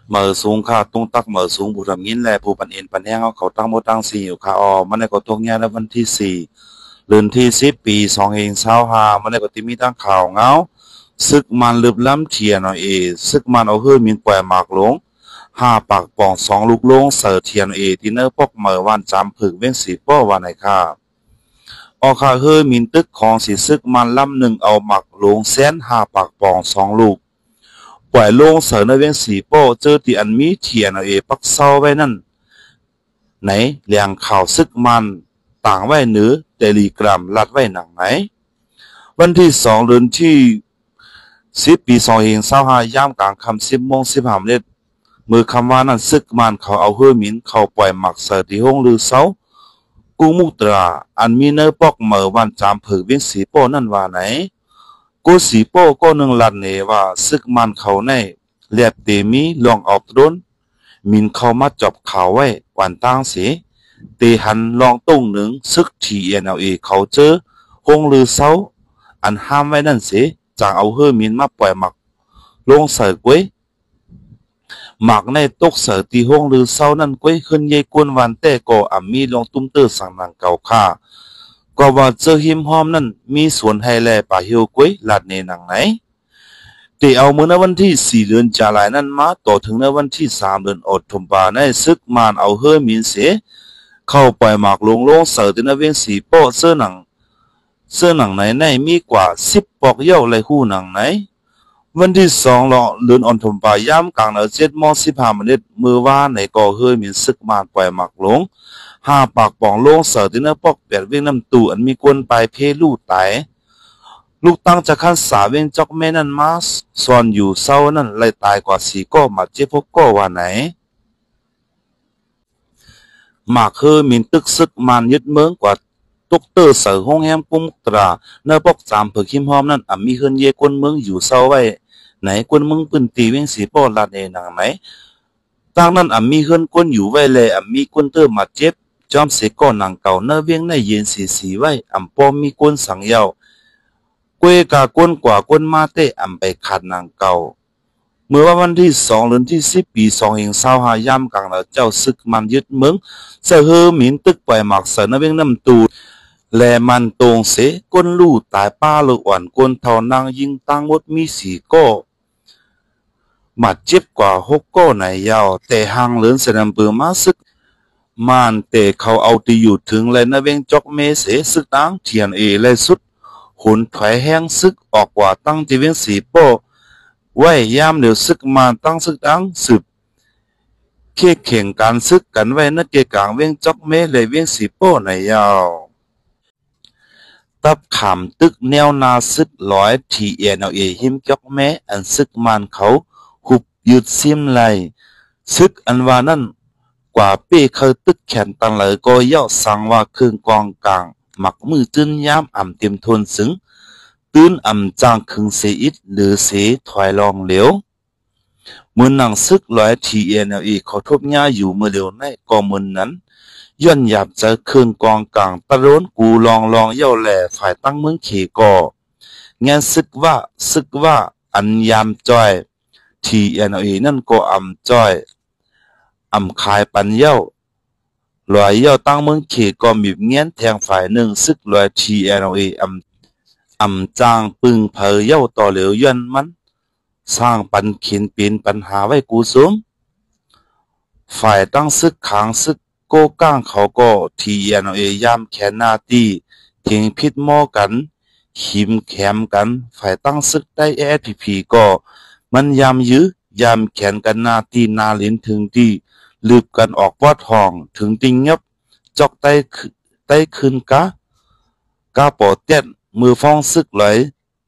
เหมือสูงค่ะตุ้งตักเหมือสูงผู้ทำยินแลผู้ปันเอ็นปันแห้งเขาตั้งโมตั้งสี่อยู่ค่ะมันในก็ตกเนี้ยแล้ววันที่สี่เดือนที่10 ปี2025มันในก็ติมีตั้งข่าวเงาซึกมันลึบล้ำเทียนซึกมันเอาเฮือมินปล่อยหมากลง5 ปากป่อง2 ลูกลงเสือเทียนที่เนอร์ปกเหมือวันจำผึกเว้นสีป้อวันไหนค่ะค่ะเฮือมินตึกของสีซึกมันลำหนึ่งเอาหมากลง5 ปากป่อง2 ลูกปล่อยลงเสือในเวียงสีโป้เจอที่อันมีเทียนปักเศร้าไว้นั่นไหนเลียงข่าวซึกมันต่างไว้เหนือเตลีกรัมลัดไว้หนังไหนวันที่2 เดือนที่10 ปี2025ย่ามกลางคำ10 โมง 15 นาทีมือคำว่านั่นซึกมันเขาเอาเฮือมินเขาปล่อยหมักเสือที่ห้องลือเสากูมุตราอันมีเนื้อปอกเหมือวันจามผึกเวียงสีโป้นั่นว่าไหนกูสีโป้ก็นึงลัดเนว่าซึกมันเขาในเลียบเตมีลองเอาต้นมินเขามาจับเขาไว้วันตั้งเสียเตหันลองตุ้งหนึ่งซึกทีเขาเจอห้องลือเสาอันห้ามไว้นั่นเสียจางเอาเฮือมินมาปล่อยหมักลงเสือไว้หมักในตกเสือตีห้องลือเสานั่นไว้ขึ้นเยกวนวันแต่ก็มีลองตุ้มเตอร์สั่งนางเก่าค่าก็ว่าเจอหิมหอมนั่นมีส่วนให้แลป่าเฮียวกวยลาดในหนังไหนแต่เอาเมื่อวันที่4 เดือนจาลายนั่นมาต่อถึงในวันที่3 เดือนอดทมปาในซึกมานเอาเฮือมินเสียเข้าปล่อยหมากลงเสือที่นเวียงสีโป้เสื้อหนังไหนในมีกว่า10 ปอกเย้าเลยหู้หนังไหนวันที่2 เดือนอดทมปาย่ำกลาง7 โมง 15 นาทีมือว่าในก่อเฮือมินซึกมานปล่อยหมากลง5 ปากป่องลงเสือที่นปอกเปียดเวียงน้ำตูอันมีกวนปลายเพลูตายลูกตั้งจะขั้นสาเวียงจอกแม่นั่นมาส่วนอยู่เศร้านั่นเลยตายกว่า4 ก็มาเจ็บพกก็ว่าไหนหมากเฮือมินตึกซึกมานยึดเมืองกว่าตุกเตอร์เสือห้องแฮมกุมตราเนื้อปอกจามเผือคิมหอมนั่นมีเฮือนเยกวนเมืองอยู่เศร้าไว้ไหนกวนเมืองปืนตีเวียงสีป้อลาดเนหนังไหนตั้งนั้นมีเฮือนกวนอยู่ไว้เลยมีกวนเตอร์มาเจ็บจอมเสก่อนหนังเก่าเนื้อเวียงในเย็นสีไว้ปอมมีกวนสังเยาวกวยกากวนกว่ากวนมาเตไปขาดหนังเก่าเมื่อวันที่2 เดือนที่10 ปี2025ย่ำกลางแล้วเจ้าซึกมันยึดเมืองเสือเฮือมินตึกปล่อยหมักเสือเนื้อเวียงน้ำตูแลมันตรงเสก้นลู่ตายป้าลูกอ่อนก้นเท่านางยิงตั้งมดมี4 ก็หมัดเจ็บกว่า6 ก็ไหนยาวแต่ห่างเลือนเสนำเปือมาซึกมานแต่เขาเอาตีอยู่ถึงเลยนะเวงจอกเมเสซึกตั้งเทียนเลยสุดหุนถอยแห้งซึกออกกว่าตั้งที่เวียงสีโป้ไว้ยามเดี๋ยวซึกมาตั้งซึกตั้งสืบเคี่ยเข่งการซึกกันไว้นักเกกลางเวียงจอกเมเลยเวียงสีโป้ไหนยาวตับขามตึกแนวนาซึกหิมจอกแม่อันซึกมันเขาหุบหยุดซิมไหลซึกอันว่านั่นกว่าเป้เคยตึกแขนตังเลยก็ย่อสั่งว่าเครื่องกองกลางหมักมือตื้นย้ำเต็มทนซึ้งตื้นจางคึงเสียอิดหรือเสียถอยลองเหลวมือหนังซึกเขาทบย่าอยู่เมื่อเร็วในก็มือนั้นย้อนหยาบเจอเครื่องกองกลางตะโรนกูลองเย่าแหล่ฝ่ายตั้งเมืองเขก่องานซึกว่าอันยามจอยนั่นก็จอยขายปันเย่าลอยเย่าตั้งเมืองเขก็มีเงี้ยนแทงฝ่ายหนึ่งซึกลอยจางปึงเพยเย่าต่อเหลวย้อนมันสร้างปันเขียนเป็นปัญหาไว้กูสมฝ่ายตั้งซึกขางซึกโก้ก้างเขาก็ยามแขนนาตีทิ้งพิษหม้อกันหิมแขมกันฝ่ายตั้งซึกได้พีก็มันยามยื้อยามแขนกันนาตีนาลิ้นถึงที่ลืบกันออกวอดห้องถึงติงยับจอกไต้คืนกาปอเตียนมือฟ้องซึกไหล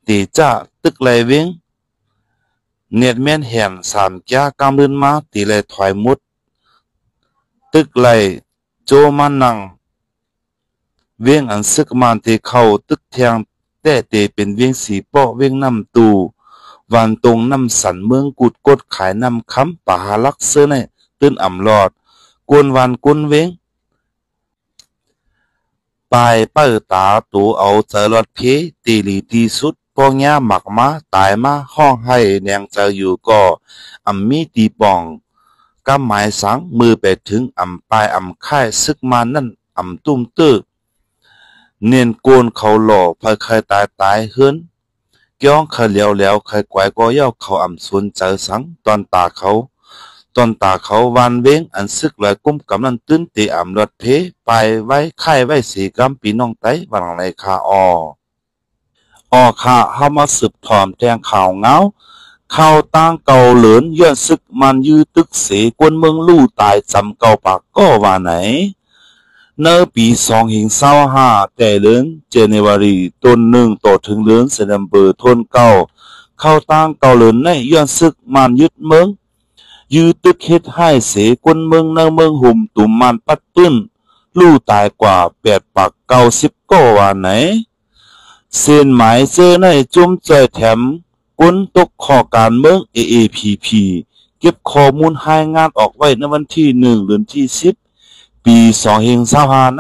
ตีจ้าตึกไหลเวงเนียดแม่นแห่น3 แก่กำลืนมาตีไหลถอยมุดตึกไหลโจมันนังเวียงอันซึกมันเตเข้าตึกแทงแต่เตเป็นเวียงสีป้อเวียงน้ำตูวันตรงน้ำสันเมืองกุดกดขายน้ำค้ำป่าลักเสื้อในตื้นหลอดกวนวันกวนเวียงปลายเปิดตาตูเอาเจอรถเพตีหลีตีสุดพวกเงี้ยหมักมาตายมาห้องให้แนงเจออยู่ก็มีตีปอง กำหมายสังมือไปถึงอ่ำปลายอ่ำค่ายซึกมานั่นอ่ำตุ้มตื้อเนียนโกนเขาหล่อพายเคยตายเฮือนก้องเคยเหลียวแล้วเคยไกวก็ย่อเขาอ่ำสวนเจอสังตอนตาเขาวานเว้งอันซึกลอยกุ้มกำนันตื้นตีอ่ำรถเพไปไว้ค่ายไว้สีกำปีน้องไต้วันไรคาค่ะเฮามาสืบถอมแทงข่าวเงาข่าวตั้งเก่าเหลินย้อนซึกมันยื้อตึกเสกวนเมืองลู่ตายจำเก่าปากก็ว่าไหนเนอปี2025แต่เดือนเจเนวารีต้นหนึ่งต่อถึงเดือนเซปเทมเบอร์ทนเก่าเข้าตั้งเก่าเหลินในย้อนซึกมันยึดเมืองยื้อตึกเฮ็ดให้เสกวนเมืองเนอเมืองหุ่มตุ่มมันปัดปื้นลู่ตายกว่า8 ปาก90ก็ว่าไหนเส้นหมายเจอในจุ่มใจแถมกุนตกข้อการเมือง AAPP เก็บข้อมูลให้งานออกไว้ในวันที่1 เดือนที่10 ปี2025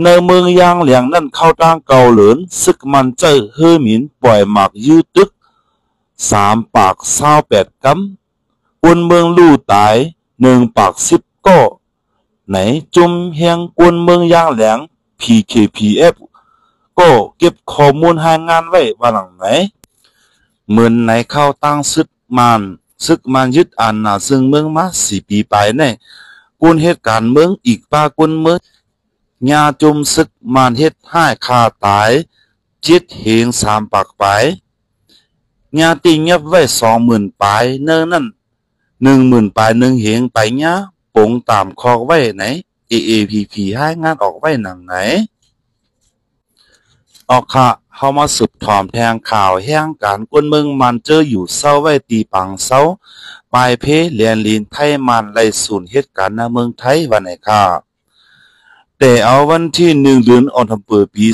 ในเมืองยางเหลียงนั่นเข้าตั้งเก่าเหลินซึกมันเจอเฮอหมินปล่อยหมากยืดตึก3 ปาก28 กำกุนเมืองลู่ตาย1 ปาก10ก็ไหนจุ่มเฮียงกุนเมืองยางเหลียง PKPFก็เก็บข้อมูลให้งานไว้ว่าหลังไหนเหมือนไหนเข้าตั้งซึกมันยึดอาณาซึ่งเมืองมา4 ปีไปในกุนเหตุการณ์เมืองอีกป้ากุนเมืองญาจุมซึกมันเฮ็ดให้ฆ่าตาย7 เหง3 ปากไปญาติเงียบไว้20,000 ปลายเนิ่นนั่น10,000 ปลาย1 เหงไปญาปงตามคอกไว้ไหน AAPP ให้งานออกไว้หนังไหนออกค่ะเฮามาสืบถอมแทงข่าวแห่งการกวนเมืองมันเจออยู่เศร้าไว้ตีปังเศร้าปลายเพเลียนลินไทยมันไล่สูญเหตุการณ์ในเมืองไทยวันไหนค่ะแต่เอาวันที่1 เดือนธันวาคมปี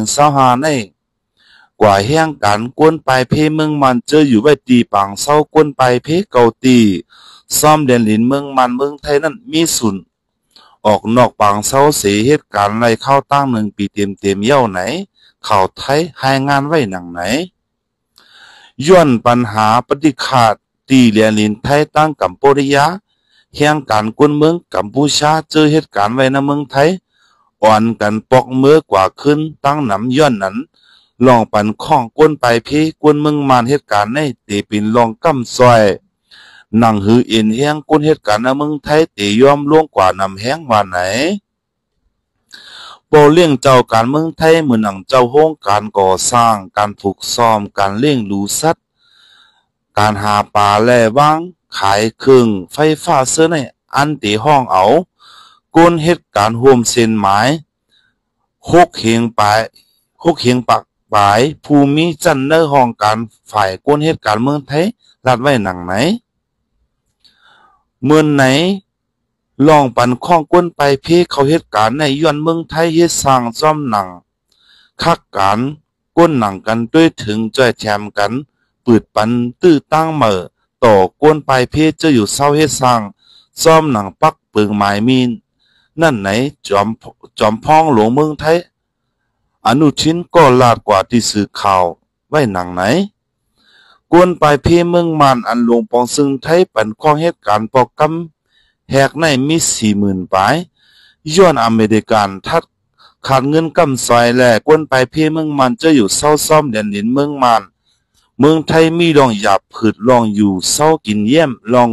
2025ในกว่าแห่งการกวนปลายเพเมืองมันเจออยู่ไว้ตีปังเศร้ากวนปลายเพเกาตีซ่อมเลียนลินเมืองมันเมืองไทยนั้นมีสุนออกนอกปังเศร้าเสียเหตุการณ์ไล่เข้าตั้ง1 ปีเต็มเย้าไหนข่าวไทยให้งานไว้หนังไหนย้อนปัญหาปฏิฆาตตีเลียนลินไทยตั้งกัมพูชาแห่งการกวนเมืองกัมพูชาเจอเหตุการณ์ไว้ในเมืองไทยอ่อนกันปอกเมื่อกว่าขึ้นตั้งน้ำย้อนนั้นลองปันข้องกวนไปพี่กวนเมืองมานเหตุการณ์ในตีปินลองกำซอยนั่งหือเอ็นแห้งกวนเหตุการณ์ในเมืองไทยตียอมล่วงกว่านำแห้งว่าไหนโปเลี้ยงเจ้าการเมืองไทยเหมือนหนังเจ้าโฮงการก่อสร้างการฝึกซ้อมการเลี้ยงดูสัตว์การหาปลาแล่ว่างขายเครื่องไฟฟ้าเสื้อในอันตีห้องเอาก้นเหตุการณ์ห่วมเส้นหมาย6 เหงปากปลายภูมิจันเนอร์ห้องการฝ่ายก้นเหตุการณ์เมืองไทยรัดไว้หนังไหนเมื่อไหนลองปันข้องก้นไปเพเขาเหตุการณ์ในย้อนเมืองไทยเฮ็ดสร้างซ่อมหนังคักการก้นหนังกันด้วยถึงจ่อยแถมกันปืดปันตื้อตั้งเหม่อต่อก้นไปเพจะอยู่เศร้าเฮ็ดสร้างซ่อมหนังปักเปิงหมายมีนนั่นไหนจอมพ้องหลวงเมืองไทยอนุทินก็ลาดกว่าที่สื่อข่าวไว้หนังไหนกวนไปเพเมืองมันอันหลวงปองซึ่งไทยปันข้องเหตุการณ์ปอกกำแหกในมี40,000 ปลายย้อนอเมริกันทัดขาดเงินกำซอยแลกวนไปเพเมืองมันจะอยู่เศร้าซ่อมเด่นดินเมืองมันเมืองไทยมีลองหยาบผืดลองอยู่เศร้ากินเยี่ยมลอง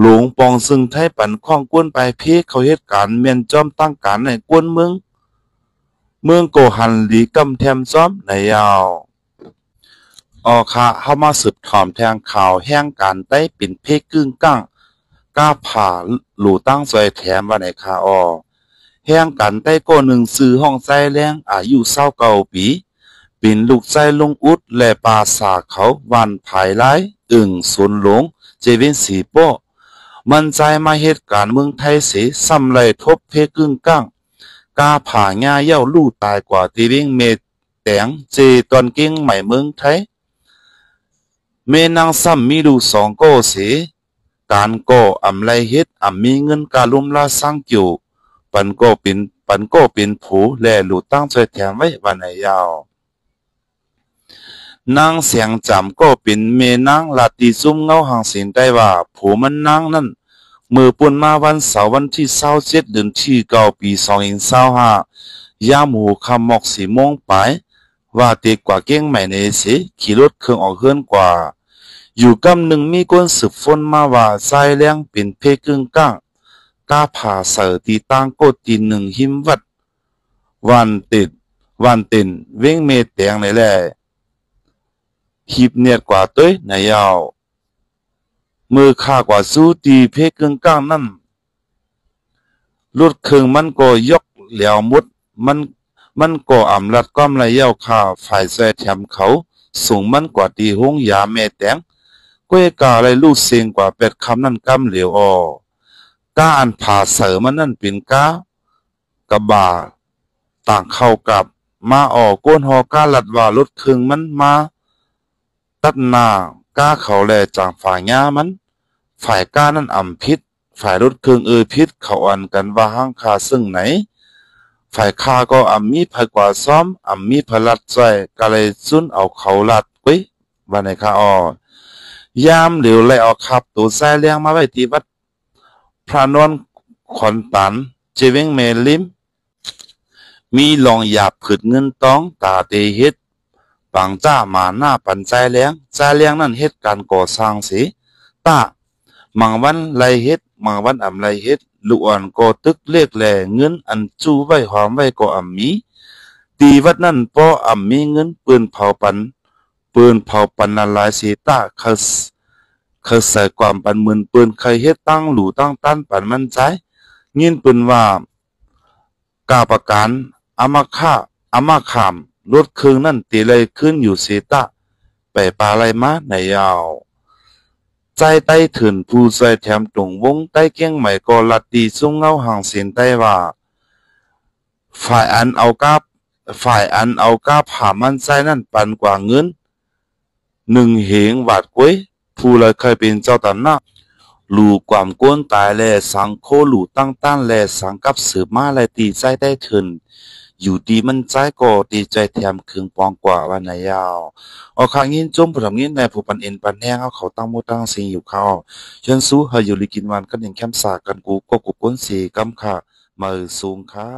หลวงปองซึ่งไทยปันข้องกวนไปเพเขาเหตุการณ์เมียนจอมตั้งการในกวนเมืองโกหันลีกำแทมซ้อมในยาวออค่ะเฮามาสืบถอมแทงข่าวแห่งการใต้ปิ่นเพกึ่งก้างก้าผ่าหลู่ตั้งซอยแถมว่าไหนค่ะแห่งการใต้ก็หนึ่งซื้อห้องใจแรงอายุ29 ปีเป็นลูกใจลงอุดและปาสาเขาวันภายไล่สวนหลงเจเวนสีโป้มันใจมาเหตุการณ์เมืองไทยเสียซ้ำไรทบเพกึ่งก้างกาผ่าง่าเย้าลู่ตายกว่าตีวิ่งเมแตงเจตอนเก่งใหม่เมืองไทยเมนางซ้ำมีลูก2 ก็เสียการก็อำไรเฮ็ดมีเงินการลุมลาสร้างอยู่ปันก็เป็นผูและหลู่ตั้งใจแถมไว้วันไหนยาว นางเสียงจำก็เป็นเมนางลาตีซุ่มเงาหางสินได้ว่าผัวมันนางนั่นมือปุ่นมาวันเสาร์วันที่27เดือนที่9ปี2025ยามหูคำหมอก4 โมงไปว่าเด็กกว่าเก้งใหม่ในสิขี่รถเครื่องออกเฮือนกว่าอยู่กำหนึ่งมีคนสืบฝนมาว่าใจแรงเป็นเพกึ่งก้างกล้าผ่าเสือตีตั้งโกตีหนึ่งหิมวัดวันติดเว้งเมแตงในแหล่หีบเนียดกว่าต้วยนายยาวมือข้ากว่าสู้ตีเพกึ่งก้างนั่นรถเครื่องมันก็ยกเหลียวมุดมันก็อำลัดก้อมไรเย้าข้าฝ่ายแซ่แถมเขาสูงมันกว่าตีห้องยาแม่แตงก้วยกาอะไรลูกเสียงกว่าเป็ดคำนั่นกำเหลียวก้าอันผ่าเสือมันนั่นเป็นกะบ่าต่างเข้ากับมาก้นหอก้าหลัดว่ารถเครื่องมันมาตัดหน้าก้าเขาแลจางฝ่ายหญ้ามันฝ่ายก้านั่นพิษฝ่ายรถเครื่องพิษเขาอันกันว่าห้างคาซึ่งไหนฝ่ายข้าก็มีภัยกว่าซ้อมมีพลัดใจก็เลยซุนเอาเขาลัดไว้วันไหนข้ายามเหลียวไล่ขับตัวแซ่เลี้ยงมาไว้ที่วัดพระนวลขอนตันเจเวงเมลิมมีลองหยาบผืดเงินต้องตาเตเฮ็ดปังจ้ามาหน้าปันใจเลี้ยงนั่นเฮ็ดการก่อสร้างสิตามังวันไรเฮ็ดมังวันไรเฮ็ดลูกอ่อนก็ตึกเรียกแหล่เงินอันจู้ไว้หอมไว้ก็มีตีวัดนั่นป้อมีเงินปืนเผาปันนาลายสีตาเคยใส่ความปันหมื่นปืนเคยเฮ็ดตั้งหลู่ตั้งตั้นปันมันใจยินปืนว่ากาประกันอามาขามรถเครื่องนั่นตีเลยขึ้นอยู่สีตาไปปลาไรมาในยาวใจใต้ถืนผู้ใจแถมตรงวงใต้เกี้ยงใหม่ก็ลัดตีสุ่งเงาห่างเสียนใต้ว่าฝ่ายอันเอากาผ่ามันใจนั่นปันกว่าเงิน1 เหงบาทก้วยผู้เลยเคยเป็นเจ้าตำหนักหลู่ความก้นตายแลสังโคหลู่ตั้งต้านแลสังกับสืบมาแลตีใจได้ถึนอยู่ดีมันใจก็ดีใจแถมคืงปองกว่าวันไหนยาวข้างยินจมผู้ทำยินในผู้ปันเอ็นปันแห้งเขาตั้งโมตั้งสิงอยู่เขาเชิญสู้เฮยอยู่ลิกินวันกันอย่างแคมสากันกูก็กุก้นสีกำค่ะมือสูงค่ะ